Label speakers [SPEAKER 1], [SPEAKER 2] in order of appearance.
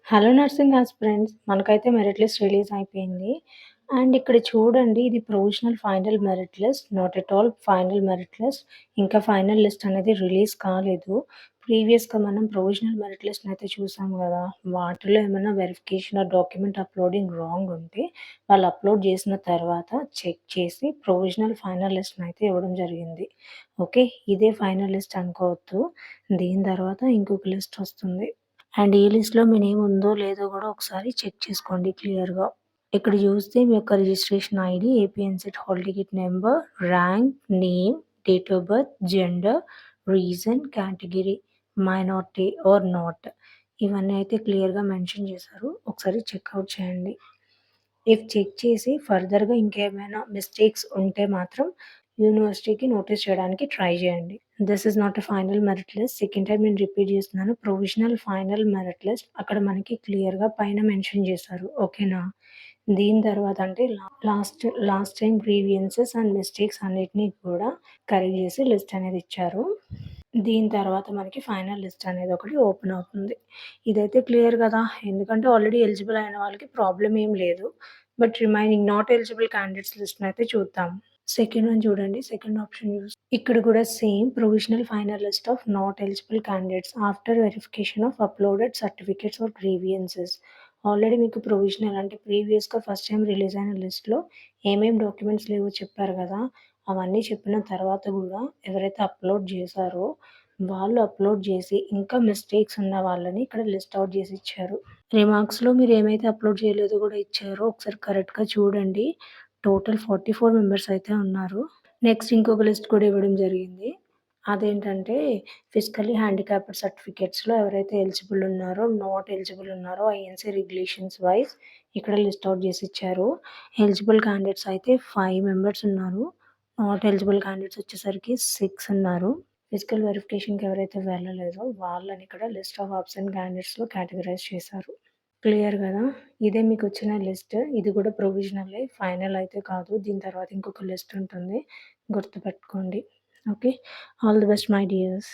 [SPEAKER 1] Hello nursing aspirants మనకైతే merit list release అయిపోయింది. And ఇక్కడ చూడండి ఇది provisional final merit list. Not at all final merit list. ఇంకా ఫైనల్ లిస్ట్ అనేది రిలీజ్ కాలేదు. ప్రీవియస్‌గా మనం ప్రొవిజనల్ మెరిట్ లిస్ట్‌ని అయితే చూసాం గదా! వాటిలో ఏమన్నా verification are document uploading wrong ఉంటే వాళ్ళు అప్‌లోడ్ చేసిన తర్వాత చెక్ చేసి ప్రొవిజనల్ ఫైనల్ లిస్ట్‌ని అయితే ఇవ్వడం జరిగింది. ఓకే. ఇదే ఫైనల్ లిస్ట్ అనుకోవద్దు. దీని తర్వాత ఇంకొక లిస్ట్ వస్తుంది. అండ్ ఈ లిస్ట్‌లో మీ నేమ్ ఉందో లేదో గూడా ఒకసారి చెక్ చేసుకోండి క్లియర్‌గా. ఇక్కడ జూస్తే మీ యొక్క registration ID, APNCET hall ticket number, rank, name, date of birth, gender, region, category, minority or not ఇవన్నీ అయితే క్లియర్‌గా మెన్షన్ చేశారు. ఒకసారి చెక్‌ఔట్ చేయండి. చెక్ చేసి ఫర్దర్‌గా ఇంకేమైనా మిస్టేక్స్ ఉంటే మాత్రం యూనివర్సిటీకి నోటీస్ చేయడానికి ట్రై చేయండి. This is not a final merit list. Second time నేను రిపీట్ చేస్తున్నాను. Provisional final merit list. అక్కడ మనకి క్లియర్‌గా పైన మెన్షన్ చేశారు. ఓకేనా? దీని తర్వాత అంటే last time grievances and mistakes అన్నిటిని కూడా కరెక్ట్ చేసి లిస్ట్ అనేది ఇచ్చారు. దీని తర్వాత మనకి ఫైనల్ లిస్ట్ అనేది ఒకటి ఓపెన్ అవుతుంది. ఇదైతే క్లియర్ గదా! ఎందుకంటే ఆల్రెడీ ఎలిజిబుల్ అయిన వాళ్ళకి ప్రాబ్లమ్ ఏం లేదు. But remaining not eligible candidates లిస్ట్‌నయితే చూద్దాం. సెకండ్ వన్ చూడండి. సెకండ్ ఆప్షన్ ఇక్కడ కూడా same provisional final list of not eligible candidates after verification of uploaded certificates or grievances. Already మీకు ప్రొవిజనల్ అంటే ప్రీవియస్‌గా ఫస్ట్ టైమ్ రిలీజ్ అయిన లిస్ట్‌లో ఏమేం డాక్యుమెంట్స్ లేవో చెప్పారు గదా! అవన్నీ చెప్పిన తర్వాత గూడా ఎవరైతే అప్‌లోడ్ చేశారో వాళ్ళు అప్‌లోడ్ చేసి ఇంకా మిస్టేక్స్ ఉన్న వాళ్ళని ఇక్కడ లిస్ట్ ఔట్ చేసి ఇచ్చారు. రిమార్క్స్‌లో మీరు ఏమైతే అప్‌లోడ్ చేయలేదో కూడా ఇచ్చారో ఒకసారి కరెక్ట్‌గా చూడండి. టోటల్ 44 మెంబర్స్ అయితే ఉన్నారు. నెక్స్ట్ ఇంకొక లిస్ట్ కూడా ఇవ్వడం జరిగింది. అదేంటంటే ఫిజికల్లీ హ్యాండిక్యాప్డ్ సర్టిఫికేట్స్‌లో ఎవరైతే ఎలిజిబుల్ ఉన్నారో, నాట్ ఎలిజిబుల్ ఉన్నారో ఐఎన్‌సీ రెగ్యులేషన్స్ వైస్ ఇక్కడ లిస్ట్ ఔట్ చేసి ఇచ్చారు. ఎలిజిబుల్ క్యాండిడేట్స్ అయితే 5 మెంబర్స్ ఉన్నారు. నాట్ ఎలిజిబుల్ క్యాండిడేట్స్ వచ్చేసరికి 6 ఉన్నారు. ఫిజికల్ వెరిఫికేషన్‌కి ఎవరైతే వెళ్ళలేదో వాళ్ళని ఇక్కడ లిస్ట్ ఆఫ్ అబ్సెంట్ క్యాండిడేట్స్‌లో కేటగరైజ్ చేశారు. క్లియర్ గదా! ఇదే మీకొచ్చిన లిస్ట్. ఇది కూడా ప్రొవిజనలే. ఫైనల్ అయితే కాదు. దీని తర్వాత ఇంకొక లిస్ట్ ఉంటుంది. గుర్తుపెట్టుకోండి. Okay. All the best my dears.